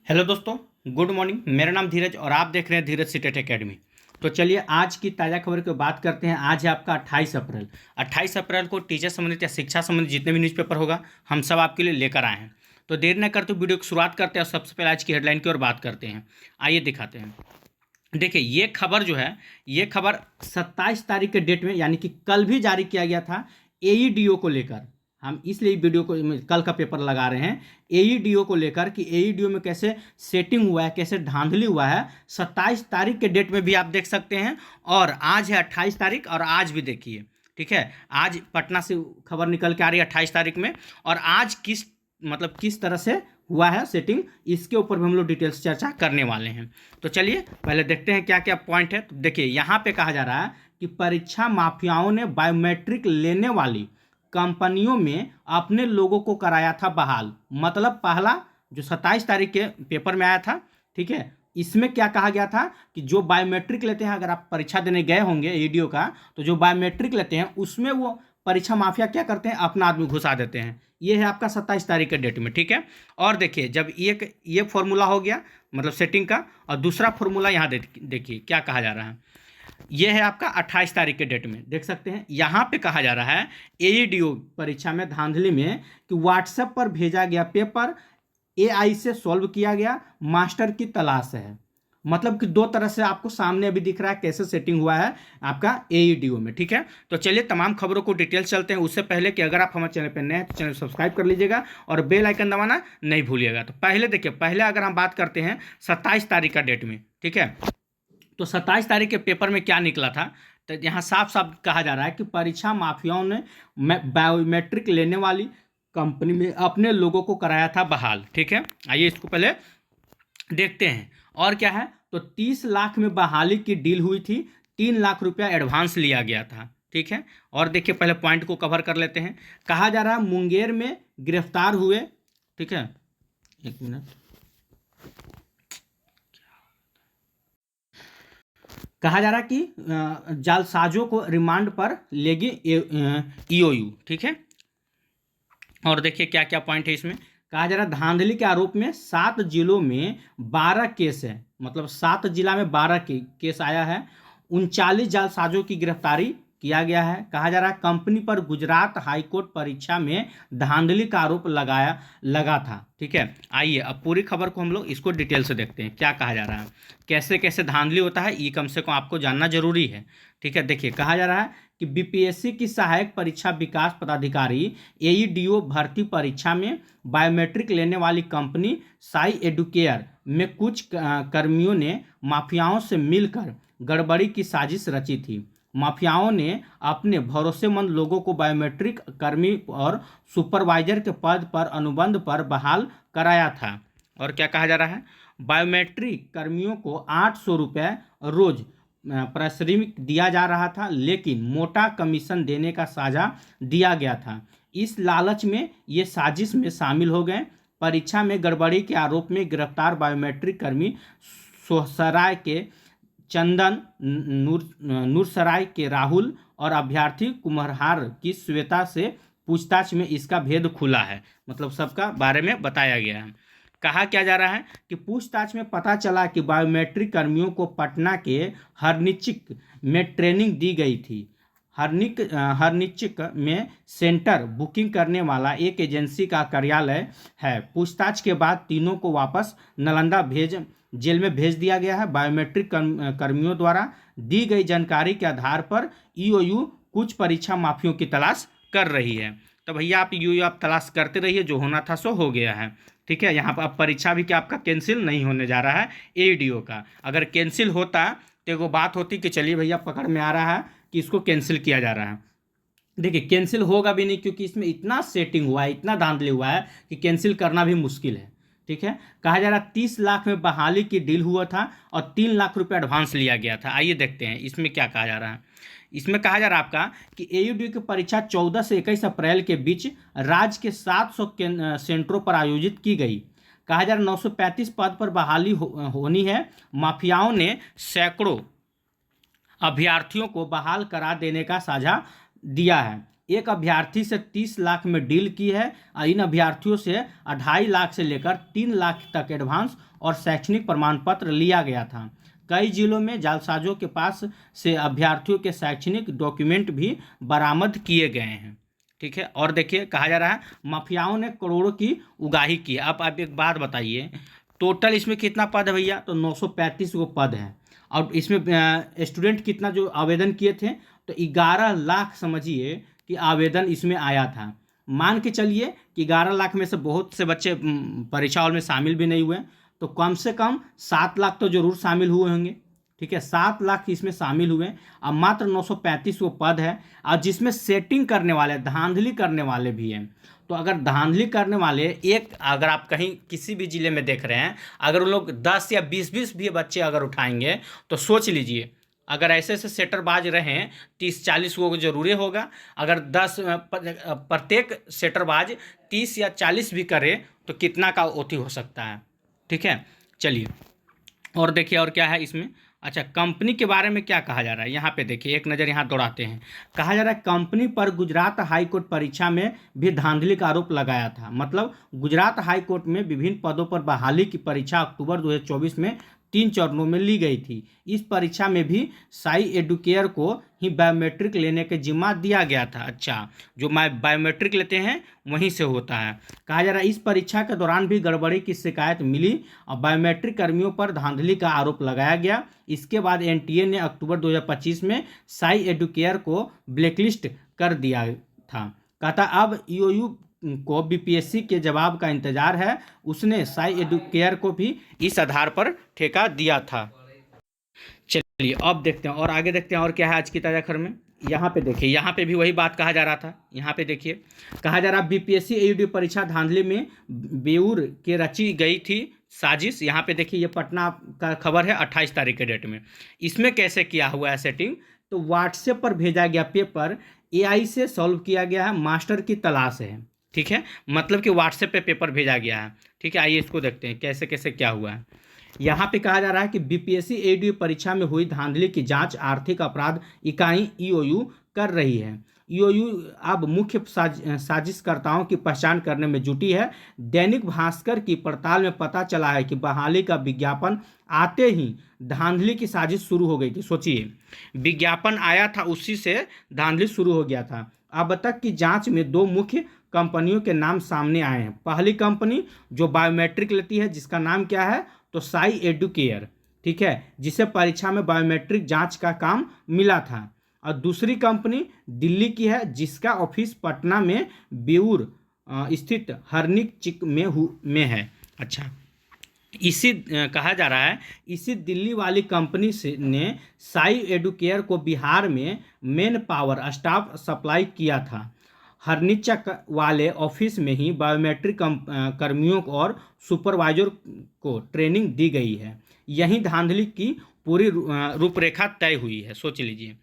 Hello दोस्तों, good morning. मेरा नाम धीरज और आप देख रहे हैं धीरज सीटेट एकेडमी। तो चलिए आज की ताज़ा खबर की बात करते हैं। आज है आपका 28 अप्रैल। 28 अप्रैल को टीचर संबंधित या शिक्षा संबंधित जितने भी न्यूज़पेपर होगा हम सब आपके लिए लेकर आए हैं। तो देर न करते वीडियो की शुरुआत करते हैं और सबसे पहले आज की हेडलाइन की ओर बात करते हैं। आइए दिखाते हैं। देखिए ये खबर जो है, ये खबर 27 तारीख के डेट में यानी कि कल भी जारी किया गया था एईडीओ को लेकर। हम इसलिए वीडियो को कल का पेपर लगा रहे हैं एईडीओ को लेकर कि एईडीओ में कैसे सेटिंग हुआ है, कैसे धांधली हुआ है। 27 तारीख के डेट में भी आप देख सकते हैं और आज है 28 तारीख और आज भी देखिए। ठीक है, आज पटना से खबर निकल के आ रही है 28 तारीख में। और आज किस तरह से हुआ है सेटिंग, इसके ऊपर भी हम लोग डिटेल्स चर्चा करने वाले हैं। तो चलिए पहले देखते हैं क्या क्या पॉइंट है। तो देखिए यहाँ पे कहा जा रहा है कि परीक्षा माफियाओं ने बायोमेट्रिक लेने वाली कंपनियों में अपने लोगों को कराया था बहाल। मतलब पहला जो 27 तारीख के पेपर में आया था, ठीक है, इसमें क्या कहा गया था कि जो बायोमेट्रिक लेते हैं, अगर आप परीक्षा देने गए होंगे एईडीओ का, तो जो बायोमेट्रिक लेते हैं उसमें वो परीक्षा माफिया क्या करते हैं, अपना आदमी घुसा देते हैं। ये है आपका 27 तारीख के डेट में। ठीक है, और देखिए जब ये फॉर्मूला हो गया मतलब सेटिंग का, और दूसरा फॉर्मूला यहाँ देखिए क्या कहा जा रहा है। ये है आपका 28 तारीख के डेट में, देख सकते हैं यहाँ पे कहा जा रहा है एईडीओ परीक्षा में धांधली में कि व्हाट्सएप पर भेजा गया पेपर एआई से सॉल्व किया गया, मास्टर की तलाश है। मतलब कि दो तरह से आपको सामने अभी दिख रहा है कैसे सेटिंग हुआ है आपका एईडीओ में। ठीक है, तो चलिए तमाम खबरों को डिटेल चलते हैं। उससे पहले कि अगर आप हमारे चैनल पर नए हैं तो चैनल सब्सक्राइब कर लीजिएगा और बेल आइकन दबाना नहीं भूलिएगा। तो पहले देखिए, पहले अगर हम बात करते हैं 27 तारीख का डेट में, ठीक है, तो 27 तारीख के पेपर में क्या निकला था। तो यहाँ साफ साफ कहा जा रहा है कि परीक्षा माफियाओं ने बायोमेट्रिक लेने वाली कंपनी में अपने लोगों को कराया था बहाल। ठीक है, आइए इसको पहले देखते हैं। और क्या है, तो 30 लाख में बहाली की डील हुई थी, 3 लाख रुपया एडवांस लिया गया था। ठीक है, और देखिए पहले पॉइंट को कवर कर लेते हैं। कहा जा रहा है मुंगेर में गिरफ्तार हुए, ठीक है, एक मिनट, कहा जा रहा है कि जालसाजों को रिमांड पर लेगी ईओयू। ठीक है, और देखिए क्या क्या पॉइंट है इसमें। कहा जा रहा है धांधली के आरोप में 7 जिलों में 12 केस है, मतलब 7 जिला में 12 केस आया है। 39 जालसाजों की गिरफ्तारी किया गया है। कहा जा रहा है कंपनी पर गुजरात हाईकोर्ट परीक्षा में धांधली का आरोप लगा था। ठीक है, आइए अब पूरी खबर को हम लोग इसको डिटेल से देखते हैं क्या कहा जा रहा है, कैसे कैसे धांधली होता है, ये कम से कम आपको जानना जरूरी है। ठीक है, देखिए कहा जा रहा है कि बीपीएससी की सहायक परीक्षा विकास पदाधिकारी एईडीओ भर्ती परीक्षा में बायोमेट्रिक लेने वाली कंपनी साई एडुकेयर में कुछ कर्मियों ने माफियाओं से मिलकर गड़बड़ी की साजिश रची थी। माफियाओं ने अपने भरोसेमंद लोगों को बायोमेट्रिक कर्मी और सुपरवाइजर के पद पर अनुबंध पर बहाल कराया था। और क्या कहा जा रहा है, बायोमेट्रिक कर्मियों को 800 रुपये रोज पारिश्रमिक दिया जा रहा था, लेकिन मोटा कमीशन देने का साझा दिया गया था। इस लालच में ये साजिश में शामिल हो गए। परीक्षा में गड़बड़ी के आरोप में गिरफ्तार बायोमेट्रिक कर्मी सोहसराय के चंदन, नूरसराय के राहुल और अभ्यर्थी कुम्हरहार की श्वेता से पूछताछ में इसका भेद खुला है। मतलब सबका बारे में बताया गया है। कहा क्या जा रहा है कि पूछताछ में पता चला कि बायोमेट्रिक कर्मियों को पटना के हरनिचिक में ट्रेनिंग दी गई थी। हरनिचिक में सेंटर बुकिंग करने वाला एक एजेंसी का कार्यालय है। पूछताछ के बाद तीनों को वापस नालंदा जेल में भेज दिया गया है। बायोमेट्रिक कर्मियों द्वारा दी गई जानकारी के आधार पर ईओयू कुछ परीक्षा माफियों की तलाश कर रही है। तो भैया आप ईओयू आप तलाश करते रहिए, जो होना था सो हो गया है। ठीक है, यहाँ पर अब परीक्षा भी क्या आपका कैंसिल नहीं होने जा रहा है एईडीओ का। अगर कैंसिल होता तो एगो बात होती कि चलिए भैया पकड़ में आ रहा है कि इसको कैंसिल किया जा रहा है। देखिए कैंसिल होगा भी नहीं, क्योंकि इसमें इतना सेटिंग हुआ है, इतना धांधली हुआ है कि कैंसिल करना भी मुश्किल है। ठीक है, कहा जा रहा 30 लाख में बहाली की डील हुआ था और 3 लाख रुपये एडवांस लिया गया था। आइए देखते हैं इसमें क्या कहा जा रहा है। इसमें कहा जा रहा है आपका कि एईडीओ की परीक्षा 14 से 21 अप्रैल के बीच राज्य के 700 सेंटरों पर आयोजित की गई। कहा जा रहा 935 पद पर बहाली होनी है। माफियाओं ने सैकड़ों अभ्यर्थियों को बहाल करा देने का साझा दिया है। एक अभ्यर्थी से 30 लाख में डील की है और इन अभ्यर्थियों से 2.5 लाख से लेकर 3 लाख तक एडवांस और शैक्षणिक प्रमाण पत्र लिया गया था। कई जिलों में जालसाजों के पास से अभ्यर्थियों के शैक्षणिक डॉक्यूमेंट भी बरामद किए गए हैं। ठीक है, और देखिए कहा जा रहा है माफियाओं ने करोड़ों की उगाही की। अब आप एक बात बताइए, टोटल इसमें कितना पद है भैया? तो 935 गो पद है। और इसमें स्टूडेंट कितना जो आवेदन किए थे? तो 11 लाख समझिए कि आवेदन इसमें आया था। मान के चलिए कि 11 लाख में से बहुत से बच्चे परीक्षा हॉल में शामिल भी नहीं हुए, तो कम से कम 7 लाख तो जरूर शामिल हुए होंगे। ठीक है, 7 लाख इसमें शामिल हुए। अब मात्र 935 वो पद है, और जिसमें सेटिंग करने वाले, धांधली करने वाले भी हैं। तो अगर धांधली करने वाले अगर आप कहीं किसी भी जिले में देख रहे हैं, अगर उन लोग 10 या 20 भी बच्चे अगर उठाएंगे, तो सोच लीजिए अगर ऐसे ऐसे सेटरबाज रहें 30-40 वो जरूरी होगा। अगर 10 प्रत्येक सेटरबाज 30 या 40 भी करे तो कितना का ओटी हो सकता है। ठीक है, चलिए और देखिए और क्या है इसमें। अच्छा, कंपनी के बारे में क्या कहा जा रहा है यहाँ पे देखिए, एक नज़र यहाँ दौड़ाते हैं। कहा जा रहा है कंपनी पर गुजरात हाई कोर्ट परीक्षा में भी धांधली का आरोप लगाया था। मतलब गुजरात हाई कोर्ट में विभिन्न पदों पर बहाली की परीक्षा अक्टूबर 2024 में 3 चरणों में ली गई थी। इस परीक्षा में भी साई एडुकेयर को ही बायोमेट्रिक लेने के जिम्मा दिया गया था। अच्छा, जो बायोमेट्रिक लेते हैं वहीं से होता है। कहा जा रहा है इस परीक्षा के दौरान भी गड़बड़ी की शिकायत मिली और बायोमेट्रिक कर्मियों पर धांधली का आरोप लगाया गया। इसके बाद एनटीए ने अक्टूबर 2025 में साई एडुकेयर को ब्लैकलिस्ट कर दिया था। कहता अब ईओयू को बीपीएससी के जवाब का इंतजार है। उसने साई एडुकेयर को भी इस आधार पर ठेका दिया था। चलिए अब देखते हैं और आगे देखते हैं और क्या है आज की ताज़ा खबर में। यहाँ पे देखिए, यहाँ पे भी वही बात कहा जा रहा था। यहाँ पे देखिए कहा जा रहा बीपीएससी एयूडी परीक्षा धांधली में बेऊर के रची गई थी साजिश। यहाँ पे देखिए ये पटना का खबर है 28 तारीख के डेट में। इसमें कैसे किया हुआ है सेटिंग? तो व्हाट्सएप पर भेजा गया पेपर एआई से सॉल्व किया गया है, मास्टर की तलाश है। ठीक है, मतलब कि व्हाट्सएप पे पेपर भेजा गया है। ठीक है, आइए इसको देखते हैं कैसे कैसे क्या हुआ है। यहाँ पे कहा जा रहा है कि बीपीएससी एडी परीक्षा में हुई धांधली की जांच आर्थिक अपराध इकाई ईओयू कर रही है। ईओयू अब मुख्य साजिशकर्ताओं की पहचान करने में जुटी है। दैनिक भास्कर की पड़ताल में पता चला है कि बहाली का विज्ञापन आते ही धांधली की साजिश शुरू हो गई थी। सोचिए, विज्ञापन आया था, उसी से धांधली शुरू हो गया था। अब तक की जांच में 2 मुख्य कंपनियों के नाम सामने आए हैं। पहली कंपनी जो बायोमेट्रिक लेती है, जिसका नाम क्या है? तो साई एडुकेयर। ठीक है, जिसे परीक्षा में बायोमेट्रिक जांच का काम मिला था। और दूसरी कंपनी दिल्ली की है, जिसका ऑफिस पटना में बेऊर स्थित हरनिक चिक में है। अच्छा, इसी कहा जा रहा है इसी दिल्ली वाली कंपनी से ने साई एडुकेयर को बिहार में मेन पावर स्टाफ सप्लाई किया था। हरनिचक वाले ऑफिस में ही बायोमेट्रिक कर्मियों और सुपरवाइजर को ट्रेनिंग दी गई है। यही धांधली की पूरी रूपरेखा तय हुई है। सोच लीजिए,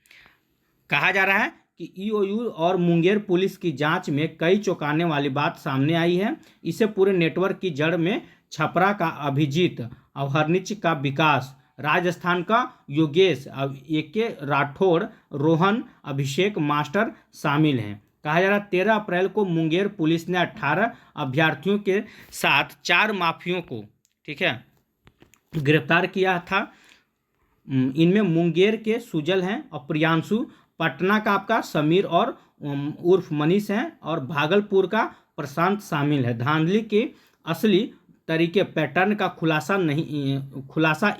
कहा जा रहा है कि ईओयू और मुंगेर पुलिस की जांच में कई चौंकाने वाली बात सामने आई है। इसे पूरे नेटवर्क की जड़ में छपरा का अभिजीत और हरनिच का विकास, राजस्थान का योगेश, एके राठौड़, रोहन, अभिषेक मास्टर शामिल हैं। कहा जा रहा है 13 अप्रैल को मुंगेर पुलिस ने 18 अभ्यर्थियों के साथ 4 माफियों को, ठीक है, गिरफ्तार किया था। इनमें मुंगेर के सुजल हैं और प्रियांशु, पटना का आपका समीर और उर्फ मनीष हैं, और भागलपुर का प्रशांत शामिल है। धांधली के असली तरीके पैटर्न का खुलासा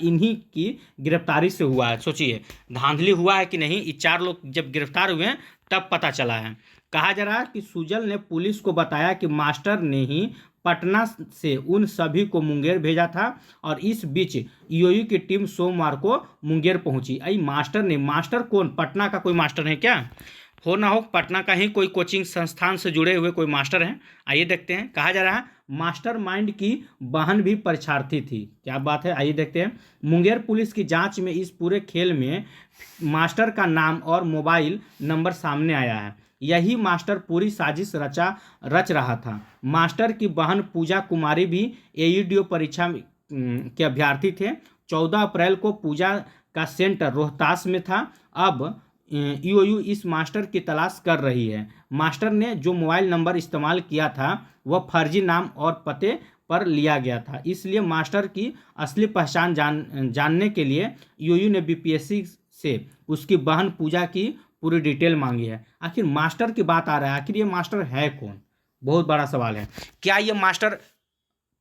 इन्हीं की गिरफ्तारी से हुआ है। सोचिए, धांधली हुआ है कि नहीं, ये 4 लोग जब गिरफ्तार हुए हैं तब पता चला है। कहा जा रहा है कि सुजल ने पुलिस को बताया कि मास्टर ने ही पटना से उन सभी को मुंगेर भेजा था, और इस बीच ईओयू की टीम सोमवार को मुंगेर पहुंची। मास्टर कौन? पटना का कोई मास्टर है क्या? हो ना हो पटना का ही कोई कोचिंग संस्थान से जुड़े हुए कोई मास्टर हैं। आइए देखते हैं। कहा जा रहा है मास्टरमाइंड की बहन भी परीक्षार्थी थी। क्या बात है, आइए देखते हैं। मुंगेर पुलिस की जांच में इस पूरे खेल में मास्टर का नाम और मोबाइल नंबर सामने आया है। यही मास्टर पूरी साजिश रच रहा था। मास्टर की बहन पूजा कुमारी भी एईडीओ परीक्षा के अभ्यर्थी थे। 14 अप्रैल को पूजा का सेंटर रोहतास में था। अब ईओयू इस मास्टर की तलाश कर रही है। मास्टर ने जो मोबाइल नंबर इस्तेमाल किया था वह फर्जी नाम और पते पर लिया गया था, इसलिए मास्टर की असली पहचान जानने के लिए ईओयू ने बीपीएससी से उसकी बहन पूजा की पूरी डिटेल मांगी है। आखिर मास्टर की बात आ रहा है, आखिर ये मास्टर है कौन? बहुत बड़ा सवाल है। क्या ये मास्टर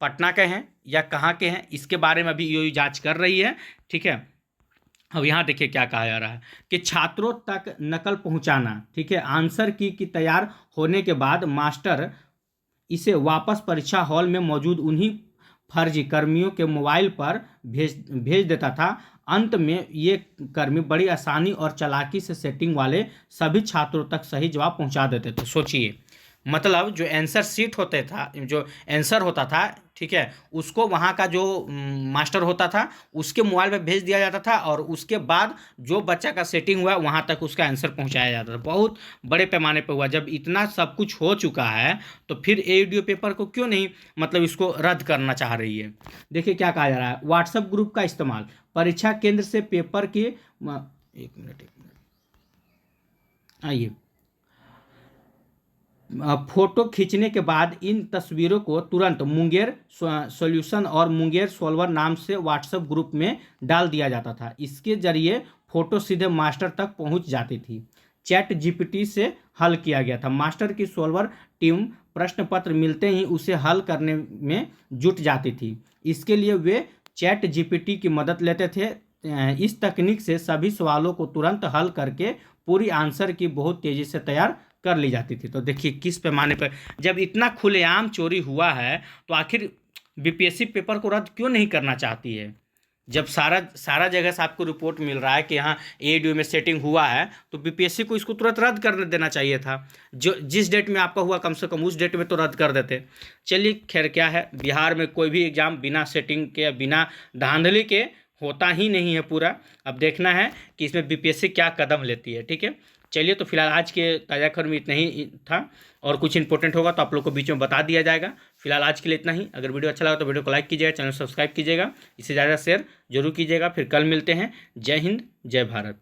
पटना के हैं या कहाँ के हैं, इसके बारे में भी ईओयू जांच कर रही है। ठीक है, अब यहाँ देखिए क्या कहा जा रहा है कि छात्रों तक नकल पहुँचाना। ठीक है, आंसर की तैयार होने के बाद मास्टर इसे वापस परीक्षा हॉल में मौजूद उन्हीं फर्जी कर्मियों के मोबाइल पर भेज देता था। अंत में ये कर्मी बड़ी आसानी और चालाकी से सेटिंग वाले सभी छात्रों तक सही जवाब पहुंचा देते थे। सोचिए, मतलब जो आंसर शीट होते था, जो आंसर होता था, ठीक है, उसको वहाँ का जो मास्टर होता था उसके मोबाइल पे भेज दिया जाता था और उसके बाद जो बच्चा का सेटिंग हुआ वहाँ तक उसका आंसर पहुँचाया जाता था। बहुत बड़े पैमाने पर हुआ। जब इतना सब कुछ हो चुका है तो फिर एडीओ पेपर को क्यों नहीं, मतलब इसको रद्द करना चाह रही है। देखिए क्या कहा जा रहा है, व्हाट्सएप ग्रुप का इस्तेमाल, परीक्षा केंद्र से पेपर के एक मिनट आइए, फोटो खींचने के बाद इन तस्वीरों को तुरंत मुंगेर सॉल्यूशन और मुंगेर सॉल्वर नाम से व्हाट्सएप ग्रुप में डाल दिया जाता था। इसके जरिए फोटो सीधे मास्टर तक पहुंच जाती थी। चैट जीपीटी से हल किया गया था। मास्टर की सॉल्वर टीम प्रश्न पत्र मिलते ही उसे हल करने में जुट जाती थी। इसके लिए वे चैट जीपीटी की मदद लेते थे। इस तकनीक से सभी सवालों को तुरंत हल करके पूरी आंसर की बहुत तेज़ी से तैयार कर ली जाती थी। तो देखिए किस पैमाने पर, जब इतना खुलेआम चोरी हुआ है तो आखिर बीपीएससी पेपर को रद्द क्यों नहीं करना चाहती है। जब सारा जगह से आपको रिपोर्ट मिल रहा है कि हाँ एडीओ में सेटिंग हुआ है, तो बीपीएससी को इसको तुरंत रद्द कर देना चाहिए था। जो जिस डेट में आपका हुआ कम से कम उस डेट में तो रद्द कर देते। चलिए खैर, क्या है, बिहार में कोई भी एग्ज़ाम बिना सेटिंग के, बिना धांधली के होता ही नहीं है पूरा। अब देखना है कि इसमें बीपीएससी क्या कदम लेती है। ठीक है, चलिए तो फिलहाल आज के ताज़ा खबर में इतना ही था, और कुछ इंपॉर्टेंट होगा तो आप लोग को बीच में बता दिया जाएगा। फिलहाल आज के लिए इतना ही। अगर वीडियो अच्छा लगा तो वीडियो को लाइक कीजिएगा, चैनल सब्सक्राइब कीजिएगा, इसे ज़्यादा शेयर जरूर कीजिएगा। फिर कल मिलते हैं। जय हिंद, जय भारत।